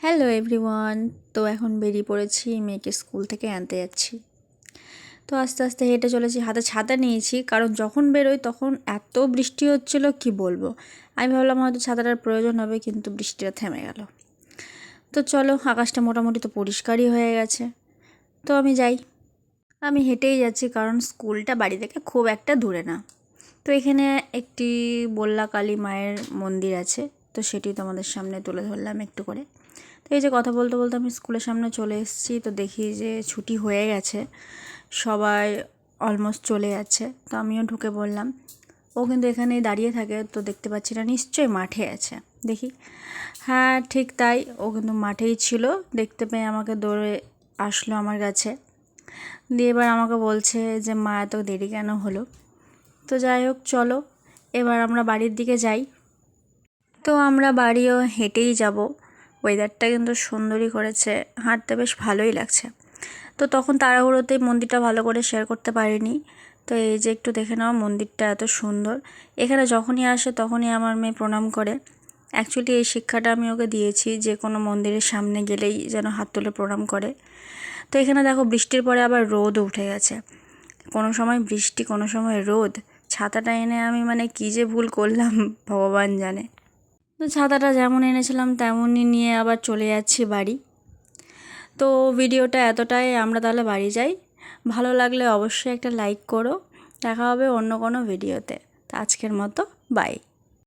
Hello everyone. তো এখন বেরিয়ে পড়েছি, মেয়েকে স্কুল থেকে আনতে যাচ্ছি। তো আস্তে আস্তে হেঁটে চলেছি, হাতে ছাতা নিয়েছি, কারণ যখন বেরোই তখন এত বৃষ্টি হচ্ছিল কি বলবো। আমি ভাবলাম হয়তো ছাতাটার প্রয়োজন হবে, কিন্তু বৃষ্টিটা থেমে গেল। তো চলো, আকাশটা মোটামুটি তো পরিষ্কারই হয়ে গেছে। তো আমি যাই, আমি হেঁটেই যাচ্ছি, কারণ স্কুলটা বাড়ি থেকে খুব একটা দূরে না। তো এখানে একটি বল্লা কালী মায়ের মন্দির আছে, তো সেটি তোমাদের সামনে তুলে ধরলাম একটু করে। তো এই যে কথা বলতে বলতে আমি স্কুলের সামনে চলে এসেছি, তো দেখি যে ছুটি হয়ে গেছে, সবাই অলমোস্ট চলে যাচ্ছে। তো আমিও ঢুকে বললাম, ও কিন্তু এখানেই দাঁড়িয়ে থাকে, তো দেখতে পাচ্ছি না, নিশ্চয়ই মাঠে আছে। দেখি, হ্যাঁ ঠিক তাই, ও কিন্তু মাঠেই ছিল। দেখতে পেয়ে আমাকে দৌড়ে আসলো আমার কাছে, দিয়ে এবার আমাকে বলছে যে মা এত দেরি কেন হলো। তো যাই হোক, চলো এবার আমরা বাড়ির দিকে যাই। তো আমরা বাড়িও হেঁটেই যাব। ওয়েদারটা কিন্তু সুন্দরই করেছে, হাঁটতে বেশ ভালোই লাগছে। তো তখন তাড়াহুড়োতেই মন্দিরটা ভালো করে শেয়ার করতে পারিনি। তো এই যে একটু দেখে নাও, মন্দিরটা এত সুন্দর। এখানে যখনই আসে তখনই আমার মেয়ে প্রণাম করে। অ্যাকচুয়ালি এই শিক্ষাটা আমি ওকে দিয়েছি, যে কোনো মন্দিরের সামনে গেলেই যেন হাত তুলে প্রণাম করে। তো এখানে দেখো, বৃষ্টির পরে আবার রোদও উঠে গেছে। কোনো সময় বৃষ্টি, কোনো সময় রোদ। ছাতাটা এনে আমি কী যে ভুল করলাম ভগবান জানে। তো ছাতাটা যেমন এনেছিলাম তেমনই নিয়ে আবার চলে যাচ্ছি বাড়ি। তো ভিডিওটা এতটাই, আমরা তাহলে বাড়ি যাই। ভালো লাগলে অবশ্যই একটা লাইক করো। দেখা হবে অন্য কোনো ভিডিওতে। তো আজকের মতো বাই।